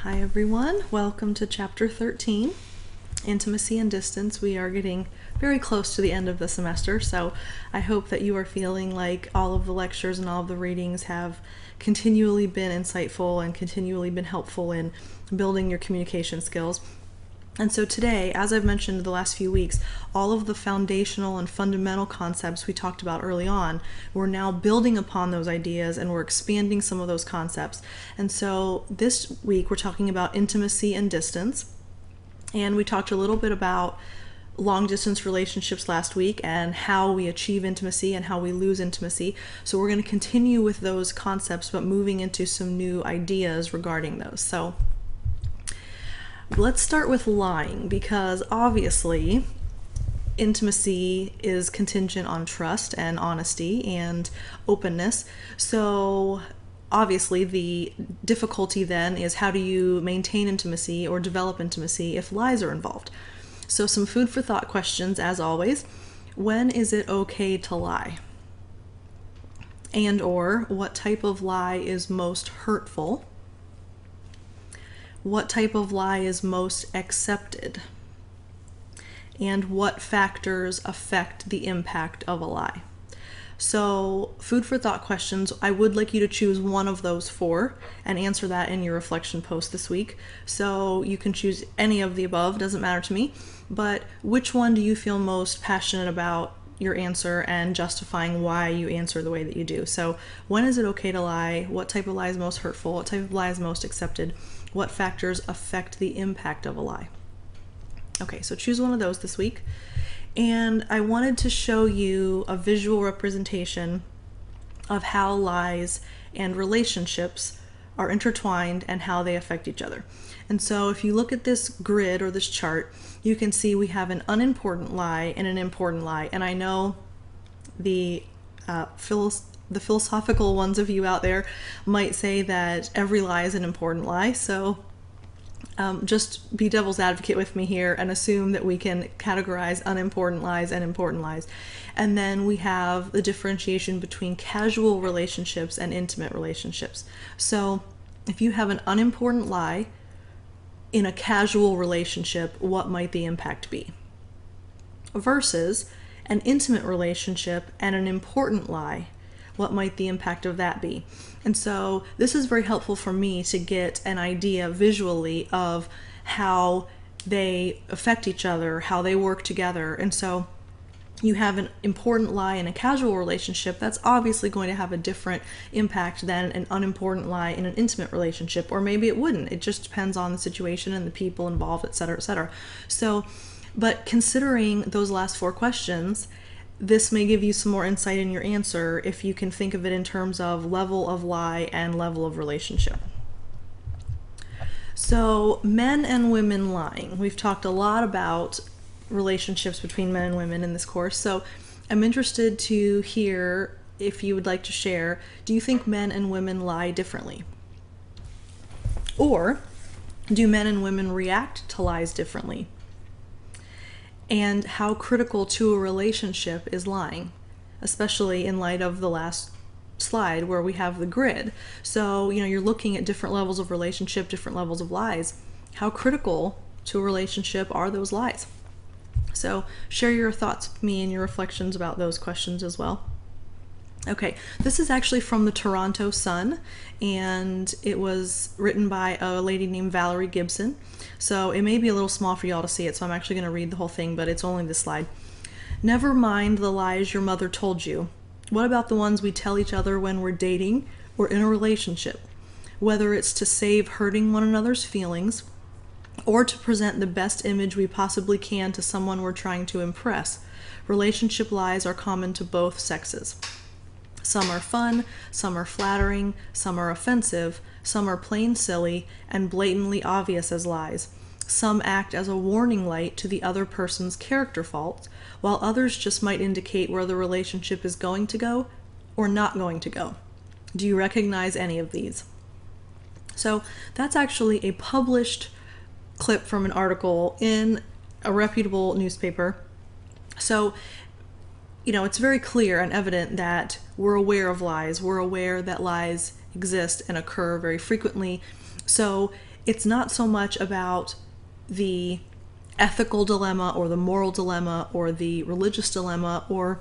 Hi everyone, welcome to chapter 13, Intimacy and Distance. We are getting very close to the end of the semester, so I hope that you are feeling like all of the lectures and all of the readings have continually been insightful and continually been helpful in building your communication skills. And so today, as I've mentioned the last few weeks, all of the foundational and fundamental concepts we talked about early on, we're now building upon those ideas and we're expanding some of those concepts. And so this week we're talking about intimacy and distance. And we talked a little bit about long distance relationships last week and how we achieve intimacy and how we lose intimacy. So we're going to continue with those concepts, but moving into some new ideas regarding those. So let's start with lying, because obviously intimacy is contingent on trust and honesty and openness. So obviously the difficulty then is, how do you maintain intimacy or develop intimacy if lies are involved? So some food for thought questions as always. When is it okay to lie? And or what type of lie is most hurtful? What type of lie is most accepted? And what factors affect the impact of a lie? So, food for thought questions. I would like you to choose one of those four and answer that in your reflection post this week. So you can choose any of the above, doesn't matter to me, but which one do you feel most passionate about your answer and justifying why you answer the way that you do? So when is it okay to lie? What type of lie is most hurtful? What type of lie is most accepted? What factors affect the impact of a lie? Okay, so choose one of those this week. And I wanted to show you a visual representation of how lies and relationships are intertwined and how they affect each other. And so if you look at this grid or this chart, you can see we have an unimportant lie and an important lie. And I know the philosophical ones of you out there might say that every lie is an important lie. So just be devil's advocate with me here and assume that we can categorize unimportant lies and important lies. And then we have the differentiation between casual relationships and intimate relationships. So if you have an unimportant lie in a casual relationship, what might the impact be? Versus an intimate relationship and an important lie, what might the impact of that be? And so this is very helpful for me to get an idea visually of how they affect each other, how they work together. And so you have an important lie in a casual relationship, that's obviously going to have a different impact than an unimportant lie in an intimate relationship, or maybe it wouldn't. It just depends on the situation and the people involved, etc., etc. So, but considering those last four questions, this may give you some more insight in your answer if you can think of it in terms of level of lie and level of relationship. So, men and women lying. We've talked a lot about relationships between men and women in this course, so I'm interested to hear if you would like to share, do you think men and women lie differently? Or do men and women react to lies differently? And how critical to a relationship is lying, especially in light of the last slide where we have the grid. So, you're looking at different levels of relationship, different levels of lies. How critical to a relationship are those lies? So share your thoughts with me and your reflections about those questions as well. Okay, this is actually from the Toronto Sun, and it was written by a lady named Valerie Gibson. So it may be a little small for y'all to see it, so I'm actually going to read the whole thing, but it's only this slide. Never mind the lies your mother told you. What about the ones we tell each other when we're dating or in a relationship? Whether it's to save hurting one another's feelings, or to present the best image we possibly can to someone we're trying to impress, relationship lies are common to both sexes. Some are fun, some are flattering, some are offensive, some are plain silly and blatantly obvious as lies. Some act as a warning light to the other person's character faults, while others just might indicate where the relationship is going to go or not going to go. Do you recognize any of these? So that's actually a published clip from an article in a reputable newspaper. So, it's very clear and evident that we're aware of lies. We're aware that lies exist and occur very frequently. So it's not so much about the ethical dilemma or the moral dilemma or the religious dilemma or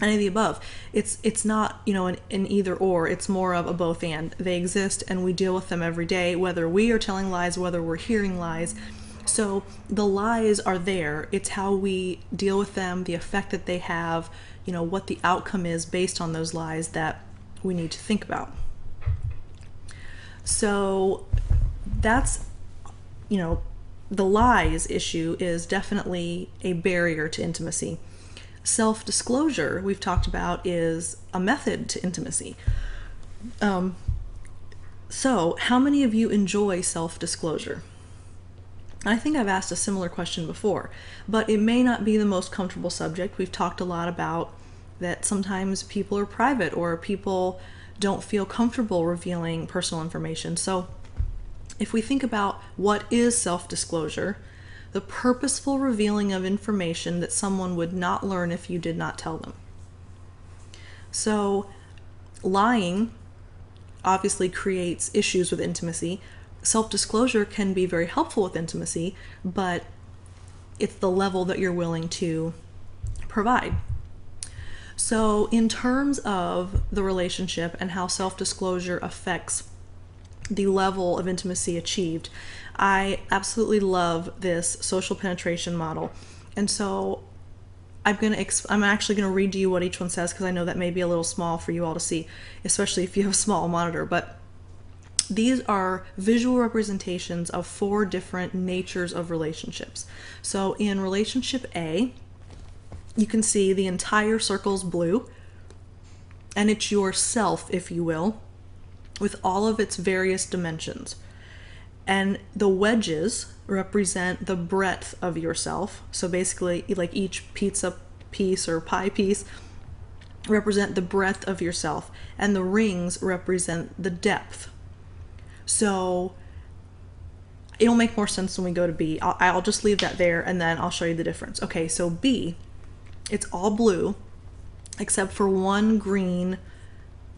any of the above. It's not, an either or. It's more of a both and. They exist and we deal with them every day, whether we are telling lies, whether we're hearing lies. So the lies are there. It's how we deal with them, the effect that they have, what the outcome is based on those lies that we need to think about. So that's, the lies issue is definitely a barrier to intimacy. Self-disclosure, we've talked about, is a method to intimacy. So how many of you enjoy self-disclosure? I think I've asked a similar question before, but it may not be the most comfortable subject. We've talked a lot about that sometimes people are private or people don't feel comfortable revealing personal information. So if we think about what is self-disclosure, the purposeful revealing of information that someone would not learn if you did not tell them. So lying obviously creates issues with intimacy. Self-disclosure can be very helpful with intimacy, but it's the level that you're willing to provide. So in terms of the relationship and how self-disclosure affects the level of intimacy achieved, I absolutely love this social penetration model. And so I'm actually going to read to you what each one says, because I know that may be a little small for you all to see, especially if you have a small monitor. But these are visual representations of 4 different natures of relationships. So in relationship A, you can see the entire circle's blue, and it's yourself, if you will, with all of its various dimensions. And the wedges represent the breadth of yourself. So basically, like each pizza piece or pie piece represent the breadth of yourself, and the rings represent the depth. So it'll make more sense when we go to B. I'll just leave that there and then I'll show you the difference. Okay, so B, it's all blue except for one green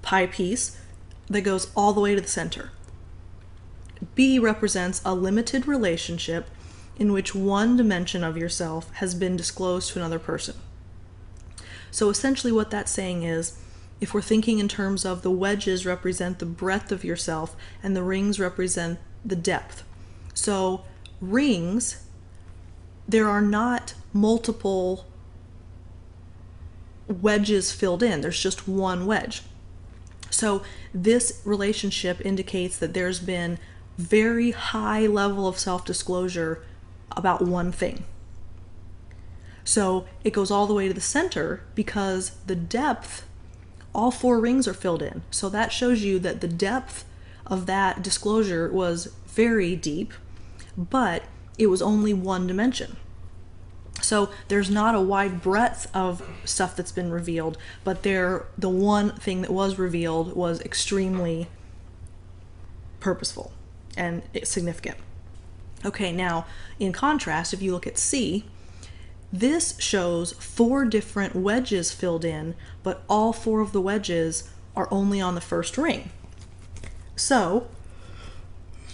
pie piece that goes all the way to the center. B represents a limited relationship in which one dimension of yourself has been disclosed to another person. So essentially what that's saying is, if we're thinking in terms of the wedges represent the breadth of yourself and the rings represent the depth. So rings, there are not multiple wedges filled in. There's just one wedge. So this relationship indicates that there's been very high level of self-disclosure about one thing. So it goes all the way to the center because the depth, all 4 rings are filled in. So that shows you that the depth of that disclosure was very deep, but it was only one dimension. So there's not a wide breadth of stuff that's been revealed, but the one thing that was revealed was extremely purposeful and significant. Okay, now in contrast, if you look at C, this shows 4 different wedges filled in, but all 4 of the wedges are only on the first ring. So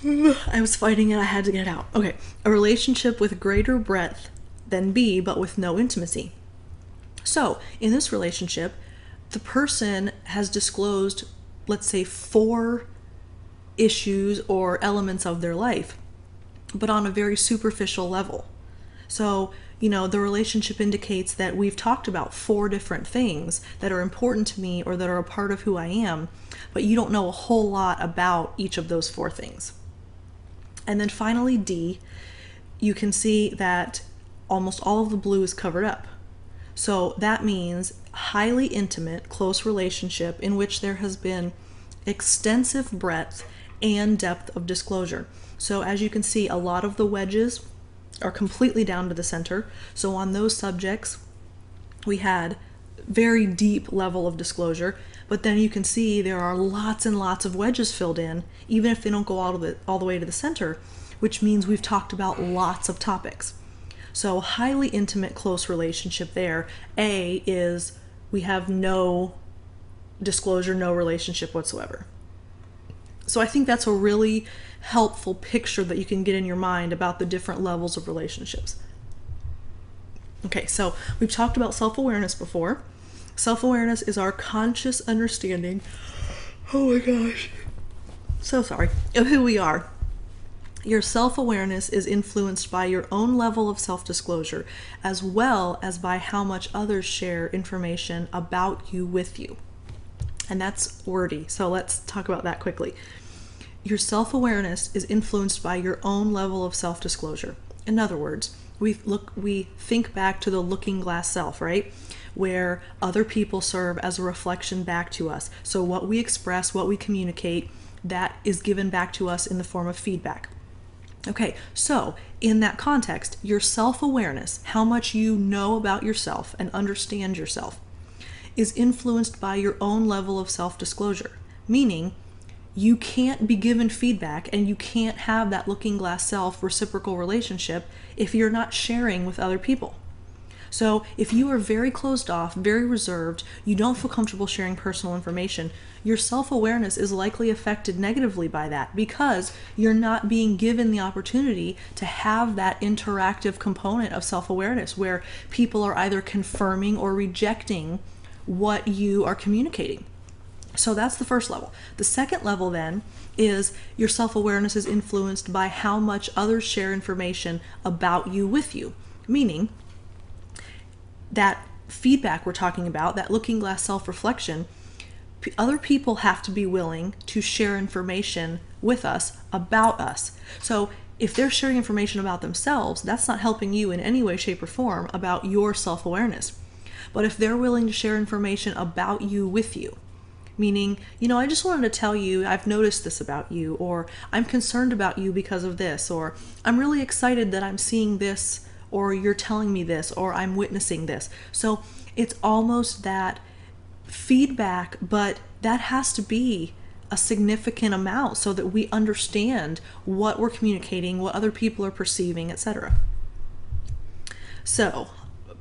I was fighting it, I had to get it out. Okay, a relationship with greater breadth than B, but with no intimacy. So in this relationship, the person has disclosed, let's say, 4 issues or elements of their life, but on a very superficial level. So, the relationship indicates that we've talked about 4 different things that are important to me or that are a part of who I am, but you don't know a whole lot about each of those 4 things. And then finally, D, you can see that almost all of the blue is covered up. So that means highly intimate, close relationship in which there has been extensive breadth and depth of disclosure. So as you can see, a lot of the wedges are completely down to the center. So on those subjects, we had very deep level of disclosure, but then you can see there are lots and lots of wedges filled in, even if they don't go all the way to the center, which means we've talked about lots of topics. So highly intimate, close relationship there. A is we have no disclosure, no relationship whatsoever. So I think that's a really helpful picture that you can get in your mind about the different levels of relationships. Okay, so we've talked about self-awareness before. Self-awareness is our conscious understanding, oh my gosh, so sorry, of who we are. Your self-awareness is influenced by your own level of self-disclosure, as well as by how much others share information about you with you. And that's wordy, so let's talk about that quickly. Your self-awareness is influenced by your own level of self-disclosure. In other words, we think back to the looking glass self, right? Where other people serve as a reflection back to us. So what we express, what we communicate, that is given back to us in the form of feedback. Okay, so in that context, your self-awareness, how much you know about yourself and understand yourself, is influenced by your own level of self-disclosure, meaning you can't be given feedback and you can't have that looking glass self reciprocal relationship if you're not sharing with other people. So if you are very closed off, very reserved, you don't feel comfortable sharing personal information, your self-awareness is likely affected negatively by that because you're not being given the opportunity to have that interactive component of self-awareness where people are either confirming or rejecting what you are communicating. So that's the first level. The second level then is your self-awareness is influenced by how much others share information about you with you, meaning that feedback we're talking about, that looking glass self-reflection, other people have to be willing to share information with us about us. So if they're sharing information about themselves, that's not helping you in any way, shape, or form about your self-awareness. But if they're willing to share information about you with you, meaning, I just wanted to tell you I've noticed this about you, or I'm concerned about you because of this, or I'm really excited that I'm seeing this, or you're telling me this, or I'm witnessing this. So it's almost that feedback, but that has to be a significant amount so that we understand what we're communicating, what other people are perceiving, etc. So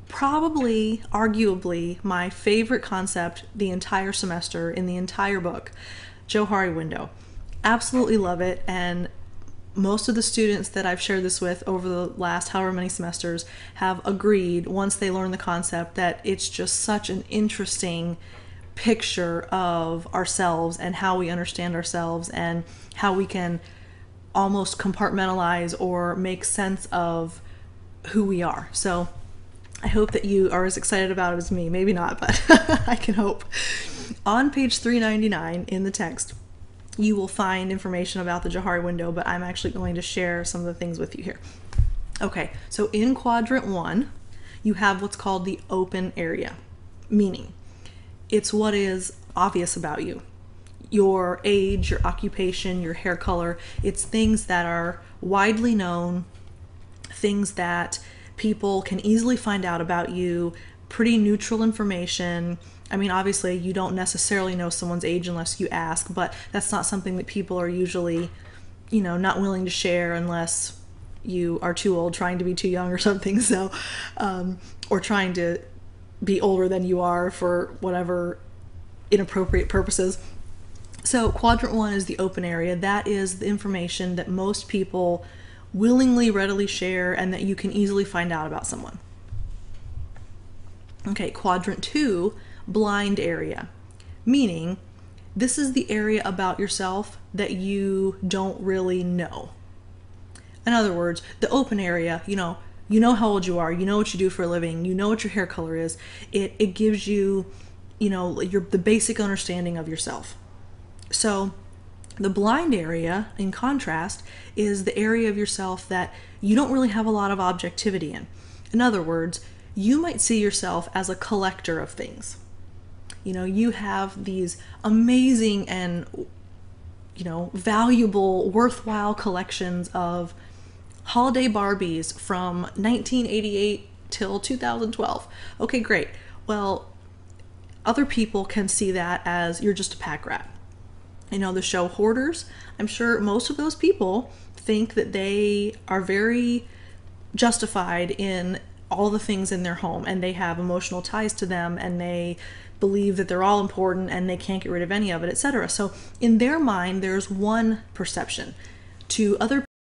probably, arguably, my favorite concept the entire semester in the entire book, Johari window. Absolutely love it, and most of the students that I've shared this with over the last however many semesters have agreed once they learn the concept that it's just such an interesting picture of ourselves and how we understand ourselves and how we can almost compartmentalize or make sense of who we are. So I hope that you are as excited about it as me. Maybe not, but I can hope. On page 399 in the text, you will find information about the Johari window, but I'm actually going to share some of the things with you here. Okay, so in quadrant 1, you have what's called the open area, meaning it's what is obvious about you. Your age, your occupation, your hair color. It's things that are widely known, things that people can easily find out about you, pretty neutral information. I mean, obviously, you don't necessarily know someone's age unless you ask, but that's not something that people are usually, not willing to share unless you are too old, trying to be too young or something. So, or trying to be older than you are for whatever inappropriate purposes. So quadrant 1 is the open area. That is the information that most people willingly, readily share and that you can easily find out about someone. Okay, quadrant 2, blind area, meaning this is the area about yourself that you don't really know. In other words, the open area, you know how old you are, you know what you do for a living, you know what your hair color is. It gives you, the basic understanding of yourself. So the blind area, in contrast, is the area of yourself that you don't really have a lot of objectivity in. In other words, you might see yourself as a collector of things. You have these amazing and, valuable, worthwhile collections of holiday Barbies from 1988 till 2012. Okay, great. Well, other people can see that as you're just a pack rat. The show Hoarders, I'm sure most of those people think that they are very justified in all the things in their home and they have emotional ties to them and they believe that they're all important and they can't get rid of any of it, etc. So in their mind, there's one perception. To other